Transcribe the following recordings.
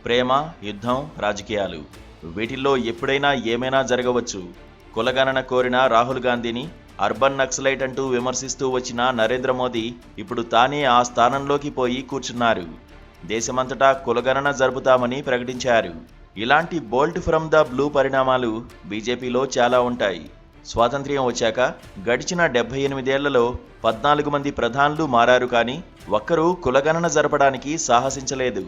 ప్రేమ, యుద్ధం, రాజకీయాలు వీటిల్లో ఎప్పుడైనా ఏమైనా జరగవచ్చు. కులగణన కోరిన రాహుల్ గాంధీని అర్బన్ నక్సలైట్ అంటూ విమర్శిస్తూ వచ్చిన నరేంద్ర మోదీ ఇప్పుడు తానే ఆ స్థానంలోకి పోయి కూర్చున్నారు. దేశమంతటా కులగణన జరుపుతామని ప్రకటించారు. ఇలాంటి బోల్ట్ ఫ్రమ్ ద బ్లూ పరిణామాలు బీజేపీలో చాలా ఉంటాయి. స్వాతంత్ర్యం వచ్చాక గడిచిన 78 ఏళ్లలో 14 మంది ప్రధానులు మారారు, కానీ ఒక్కరూ కులగణన జరపడానికి సాహసించలేదు.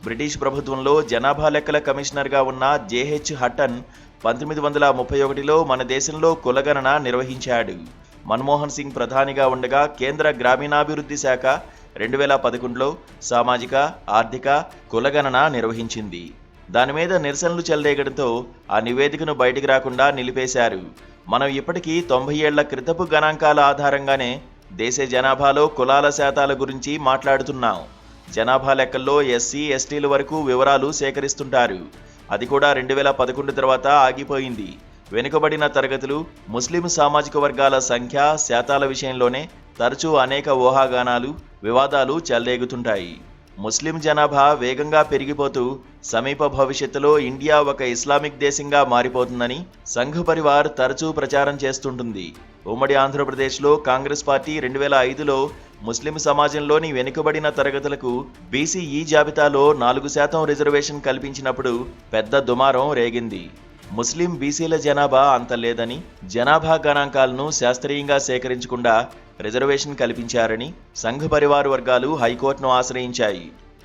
బ్రిటిష్ ప్రభుత్వంలో జనాభా లెక్కల కమిషనర్గా ఉన్న జేహెచ్ హట్టన్ 1931లో మన దేశంలో కులగణన నిర్వహించాడు. మన్మోహన్ సింగ్ ప్రధానిగా ఉండగా కేంద్ర గ్రామీణాభివృద్ధి శాఖ 2011లో సామాజిక, ఆర్థిక కులగణన నిర్వహించింది. దాని మీద నిరసనలు చెలరేగడంతో ఆ నివేదికను బయటికి రాకుండా నిలిపేశారు. మనం ఇప్పటికీ 90 ఏళ్ల క్రితపు గణాంకాల ఆధారంగానే దేశ జనాభాలో కులాల శాతాల గురించి మాట్లాడుతున్నాం. జనాభా లెక్కల్లో ఎస్సీ, ఎస్టీల వరకు వివరాలు సేకరిస్తుంటారు. అది కూడా 2011 తర్వాత ఆగిపోయింది. వెనుకబడిన తరగతులు, ముస్లిం సామాజిక వర్గాల సంఖ్య, శాతాల విషయంలోనే తరచూ అనేక ఊహాగానాలు, వివాదాలు చెలరేగుతుంటాయి. ముస్లిం జనాభా వేగంగా పెరిగిపోతూ సమీప భవిష్యత్తులో ఇండియా ఒక ఇస్లామిక్ దేశంగా మారిపోతుందని సంఘ్ పరివార్ తరచూ ప్రచారం చేస్తుంటుంది. ఉమ్మడి ఆంధ్రప్రదేశ్లో కాంగ్రెస్ పార్టీ 2005లో ముస్లిం సమాజంలోని వెనుకబడిన తరగతులకు బీసీఈ జాబితాలో 4% రిజర్వేషన్ కల్పించినప్పుడు పెద్ద దుమారం రేగింది. ముస్లిం బీసీల జనాభా అంత లేదని, జనాభా గణాంకాలను శాస్త్రీయంగా సేకరించకుండా రిజర్వేషన్ కల్పించారని సంఘ్ పరివార్ వర్గాలు హైకోర్టును ఆశ్రయించాయి.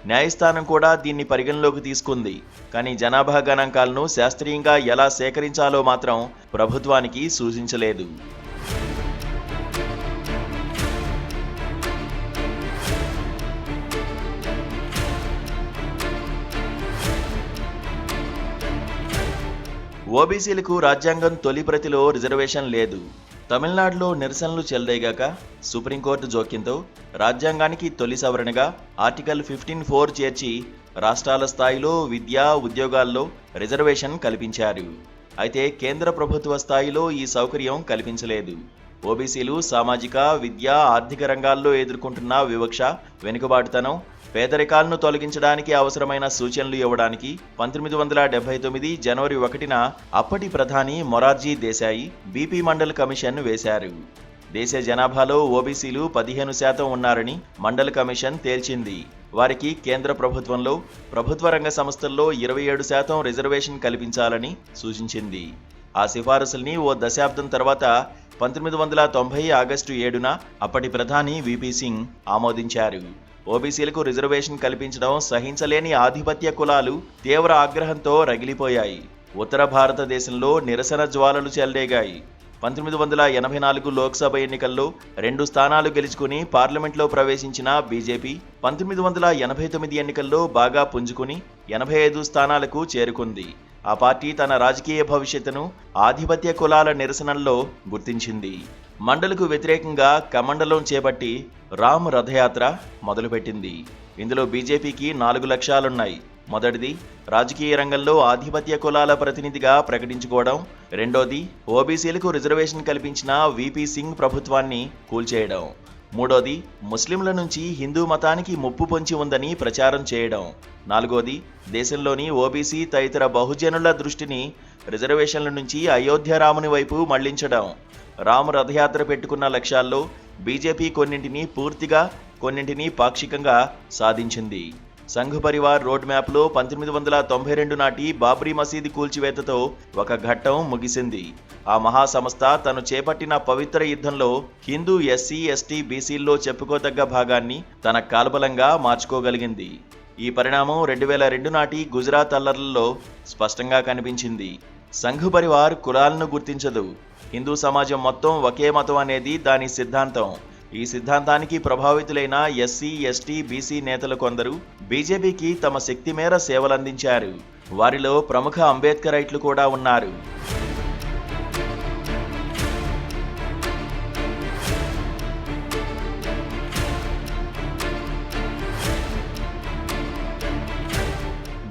న్యాయస్థానం కూడా దీన్ని పరిగణలోకి తీసుకుంది. కానీ జనాభా గణాంకాలను శాస్త్రీయంగా ఎలా సేకరించాలో మాత్రం ప్రభుత్వానికి సూచించలేదు. ఓబీసీలకు రాజ్యాంగం తొలి ప్రతిలో రిజర్వేషన్ లేదు. తమిళనాడులో నిరసనలు చెలరేగాక సుప్రీంకోర్టు జోక్యంతో రాజ్యాంగానికి తొలి సవరణగా ఆర్టికల్ 15(4) చేర్చి రాష్ట్రాల స్థాయిలో విద్యా, ఉద్యోగాల్లో రిజర్వేషన్ కల్పించారు. అయితే కేంద్ర ప్రభుత్వ స్థాయిలో ఈ సౌకర్యం కల్పించలేదు. ఓబీసీలు సామాజిక, విద్యా, ఆర్థిక రంగాల్లో ఎదుర్కొంటున్న వివక్ష, వెనుకబాటుతనం, పేదరికాలను తొలగించడానికి అవసరమైన సూచనలు ఇవ్వడానికి 1979 జనవరి 1న అప్పటి ప్రధాని మొరార్జీ దేశాయి బీపీ మండల్ కమిషన్ వేశారు. దేశ జనాభాలో ఓబీసీలు 15% ఉన్నారని మండల్ కమిషన్ తేల్చింది. వారికి కేంద్ర ప్రభుత్వంలో, ప్రభుత్వ రంగ సంస్థల్లో 27% రిజర్వేషన్ కల్పించాలని సూచించింది. ఆ సిఫారసుల్ని ఓ దశాబ్దం తర్వాత 1990 ఆగస్టు 7న అప్పటి ప్రధాని వీపీ సింగ్ ఆమోదించారు. ఓబీసీలకు రిజర్వేషన్ కల్పించడం సహించలేని ఆధిపత్య కులాలు తీవ్ర ఆగ్రహంతో రగిలిపోయాయి. ఉత్తర భారతదేశంలో నిరసన జ్వాలలు చెలరేగాయి. 1984 లోక్సభ ఎన్నికల్లో 2 స్థానాలు గెలుచుకుని పార్లమెంట్లో ప్రవేశించిన బీజేపీ 1989 ఎన్నికల్లో బాగా పుంజుకుని 85 స్థానాలకు చేరుకుంది. ఆ పార్టీ తన రాజకీయ భవిష్యత్తును ఆధిపత్య కులాల నిరసనల్లో గుర్తించింది. మండలకు వ్యతిరేకంగా కమండలం చేపట్టి రామ్ రథయాత్ర మొదలుపెట్టింది. ఇందులో బీజేపీకి 4 లక్ష్యాలున్నాయి. మొదటిది, రాజకీయ రంగంలో ఆధిపత్య కులాల ప్రతినిధిగా ప్రకటించుకోవడం. రెండోది, ఓబీసీలకు రిజర్వేషన్ కల్పించిన వీపీ సింగ్ ప్రభుత్వాన్ని కూల్చేయడం. మూడోది, ముస్లింల నుంచి హిందూ మతానికి ముప్పు పొంచి ఉందని ప్రచారం చేయడం. నాలుగోది, దేశంలోని ఓబీసీ తదితర బహుజనుల దృష్టిని రిజర్వేషన్ల నుంచి అయోధ్య రాముని వైపు మళ్లించడం. రామ్ రథయాత్ర పెట్టుకున్న లక్ష్యాల్లో బీజేపీ కొన్నింటిని పూర్తిగా, కొన్నింటిని పాక్షికంగా సాధించింది. సంఘ్ పరివార్ రోడ్ మ్యాప్లో 1992 నాటి బాబ్రీ మసీదు కూల్చివేతతో ఒక ఘట్టం ముగిసింది. ఆ మహాసంస్థ తను చేపట్టిన పవిత్ర యుద్ధంలో హిందూ ఎస్సీ, ఎస్టీ, బీసీల్లో చెప్పుకోదగ్గ భాగాన్ని తన కాల్బలంగా మార్చుకోగలిగింది. ఈ పరిణామం 2002 నాటి గుజరాత్ అల్లర్లలో స్పష్టంగా కనిపించింది. సంఘ్ పరివార్ కులాలను గుర్తించదు. హిందూ సమాజం మొత్తం ఒకే మతం అనేది దాని సిద్ధాంతం. ఈ సిద్ధాంతానికి ప్రభావితులైన ఎస్సీ, ఎస్టీ, బీసీ నేతలు కొందరు బీజేపీకి తమ శక్తి మేర సేవలందించారు. వారిలో ప్రముఖ అంబేద్కరైట్లు కూడా ఉన్నారు.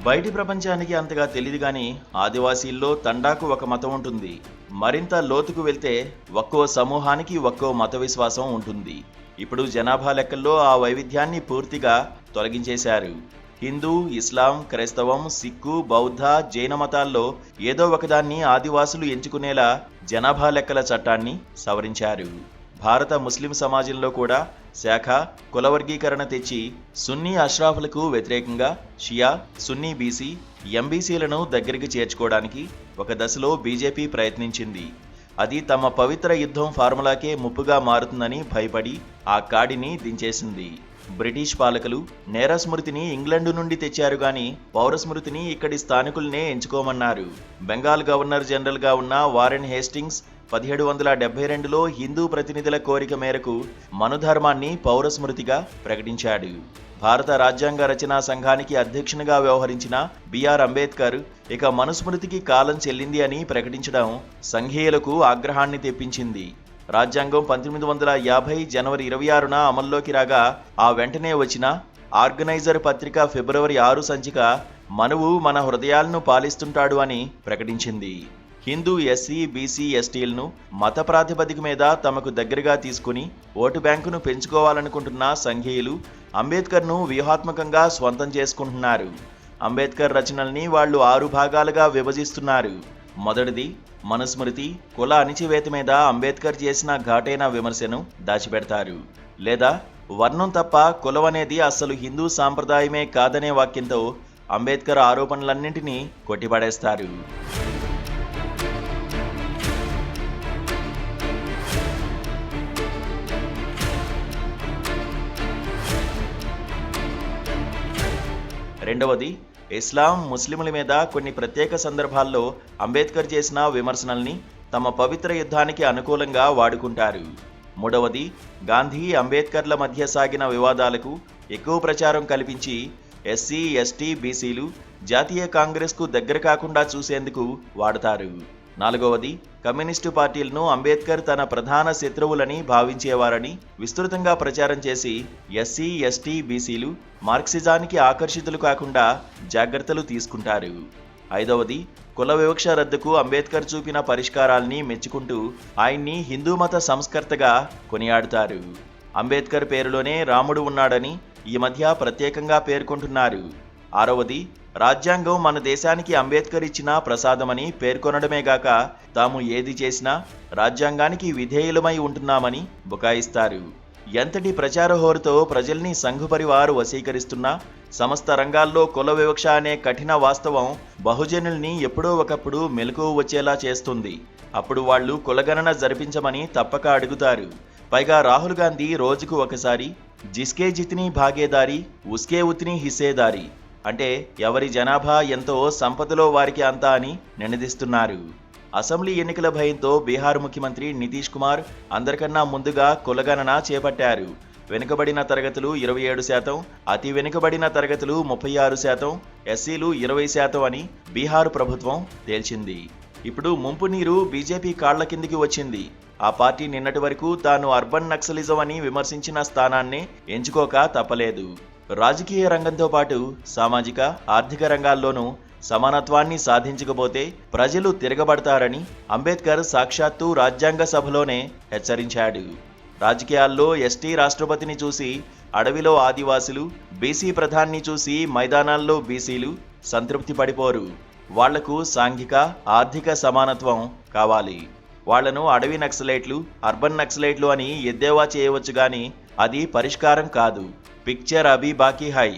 బయటి ప్రపంచానికి అంతగా తెలియదు కానీ ఆదివాసీల్లో తండాకు ఒక మతం ఉంటుంది. మరింత లోతుకు వెళ్తే ఒక్కో సమూహానికి ఒక్కో మత విశ్వాసం ఉంటుంది. ఇప్పుడు జనాభా లెక్కల్లో ఆ వైవిధ్యాన్ని పూర్తిగా తొలగించేశారు. హిందూ, ఇస్లాం, క్రైస్తవం, సిక్కు, బౌద్ధ, జైన మతాల్లో ఏదో ఒకదాన్ని ఆదివాసులు ఎంచుకునేలా జనాభా లెక్కల చట్టాన్ని సవరించారు. భారత ముస్లిం సమాజంలో కూడా శాఖ కుల వర్గీకరణ తెచ్చి సున్నీ అష్రాఫులకు వ్యతిరేకంగా షియా, సున్నీ బీసీ, ఎంబీసీలను దగ్గరికి చేర్చుకోవడానికి ఒక దశలో బీజేపీ ప్రయత్నించింది. అది తమ పవిత్ర యుద్ధం ఫార్ములాకే ముప్పుగా మారుతుందని భయపడి ఆ కాడిని దించేసింది. బ్రిటిష్ పాలకులు నేర స్మృతిని ఇంగ్లండు నుండి తెచ్చారు గాని పౌర స్మృతిని ఇక్కడి స్థానికులనే ఎంచుకోమన్నారు. బెంగాల్ గవర్నర్ జనరల్గా ఉన్న వారెన్ హేస్టింగ్స్ 1772లో హిందూ ప్రతినిధుల కోరిక మేరకు మనుధర్మాన్ని పౌర స్మృతిగా ప్రకటించాడు. భారత రాజ్యాంగ రచనా సంఘానికి అధ్యక్షునిగా వ్యవహరించిన బిఆర్ అంబేద్కర్ ఇక మనుస్మృతికి కాలం చెల్లింది అని ప్రకటించడం సంఘీయులకు ఆగ్రహాన్ని తెప్పించింది. రాజ్యాంగం 1950 జనవరి 26న అమల్లోకి రాగా ఆ వెంటనే వచ్చిన ఆర్గనైజర్ పత్రిక ఫిబ్రవరి 6 సంచిక మనువు మన హృదయాలను పాలిస్తుంటాడు అని ప్రకటించింది. హిందూ, ఎస్సీ, బీసీ, ఎస్టీలను మత ప్రాతిపదిక మీద తమకు దగ్గరగా తీసుకుని ఓటు బ్యాంకును పెంచుకోవాలనుకుంటున్న సంఘీయులు అంబేద్కర్ను వ్యూహాత్మకంగా స్వంతం చేసుకుంటున్నారు. అంబేద్కర్ రచనల్ని వాళ్ళు 6 భాగాలుగా విభజిస్తున్నారు. మొదటిది మనుస్మృతి. కుల అణిచివేత మీద అంబేద్కర్ చేసిన ఘాటైన విమర్శను దాచిపెడతారు. లేదా వర్ణం తప్ప కులం అనేది అస్సలు హిందూ సాంప్రదాయమే కాదనే వాక్యంతో అంబేద్కర్ ఆరోపణలన్నింటినీ కొట్టిపడేస్తారు. రెండవది ఇస్లాం, ముస్లింల మీద కొన్ని ప్రత్యేక సందర్భాల్లో అంబేద్కర్ చేసిన విమర్శనల్ని తమ పవిత్ర యుద్ధానికి అనుకూలంగా వాడుకుంటారు. మూడవది గాంధీ, అంబేద్కర్ల మధ్య సాగిన వివాదాలకు ఎక్కువ ప్రచారం కల్పించి ఎస్సీ, ఎస్టీ, బీసీలు జాతీయ కాంగ్రెస్కు దగ్గర కాకుండా చూసేందుకు వాడతారు. నాలుగవది కమ్యూనిస్టు పార్టీలను అంబేద్కర్ తన ప్రధాన శత్రువులని భావించేవారని విస్తృతంగా ప్రచారం చేసి ఎస్సీ, ఎస్టీ, బీసీలు మార్క్సిజానికి ఆకర్షితులు కాకుండా జాగ్రత్తలు తీసుకుంటారు. ఐదవది కుల వివక్ష రద్దుకు అంబేద్కర్ చూపిన పరిష్కారాల్ని మెచ్చుకుంటూ ఆయన్ని హిందూ మత సంస్కర్తగా కొనియాడుతారు. అంబేద్కర్ పేరులోనే రాముడు ఉన్నాడని ఈ మధ్య ప్రత్యేకంగా పేర్కొంటున్నారు. ఆరవది రాజ్యాంగం మన దేశానికి అంబేద్కర్ ఇచ్చిన ప్రసాదమని పేర్కొనడమే గాక తాము ఏది చేసినా రాజ్యాంగానికి విధేయులమై ఉంటున్నామని బుకాయిస్తారు. ఎంతటి ప్రచార హోరుతో ప్రజల్ని సంఘ్ పరివార్ వశీకరిస్తున్నా సమస్త రంగాల్లో కుల వివక్ష అనే కఠిన వాస్తవం బహుజనుల్ని ఎప్పుడో ఒకప్పుడు మెలకువ వచ్చేలా చేస్తుంది. అప్పుడు వాళ్ళు కులగణన జరిపించమని తప్పక అడుగుతారు. పైగా రాహుల్ గాంధీ రోజుకు ఒకసారి జిస్కే జిత్నీ భాగేదారీ ఉస్కే ఉత్నీ హిస్సేదారీ అంటే ఎవరి జనాభా ఎంతో సంపదలో వారికి అంతా అని నినదిస్తున్నారు. అసెంబ్లీ ఎన్నికల భయంతో బీహార్ ముఖ్యమంత్రి నితీష్ కుమార్ అందరికన్నా ముందుగా కులగణన చేపట్టారు. వెనుకబడిన తరగతులు 27%, అతి వెనుకబడిన తరగతులు 36%, ఎస్సీలు 20% అని బీహార్ ప్రభుత్వం తేల్చింది. ఇప్పుడు ముంపు నీరు బీజేపీ కాళ్ల కిందికి వచ్చింది. ఆ పార్టీ నిన్నటి వరకు తాను అర్బన్ నక్సలిజం అని విమర్శించిన స్థానాన్నే ఎంచుకోక తప్పలేదు. రాజకీయ రంగంతో పాటు సామాజిక, ఆర్థిక రంగాల్లోనూ సమానత్వాన్ని సాధించకపోతే ప్రజలు తిరగబడతారని అంబేద్కర్ సాక్షాత్తు రాజ్యాంగ సభలోనే హెచ్చరించాడు. రాజకీయాల్లో ఎస్టీ రాష్ట్రపతిని చూసి అడవిలో ఆదివాసులు, బీసీ ప్రధాన్ని చూసి మైదానాల్లో బీసీలు సంతృప్తి పడిపోరు. వాళ్లకు సాంఘిక, ఆర్థిక సమానత్వం కావాలి. వాళ్లను అడవి నక్సలైట్లు, అర్బన్ నక్సలైట్లు అని ఎద్దేవా చేయవచ్చు గాని అది పరిష్కారం కాదు. పిక్చర్ అభి బాకీ హై.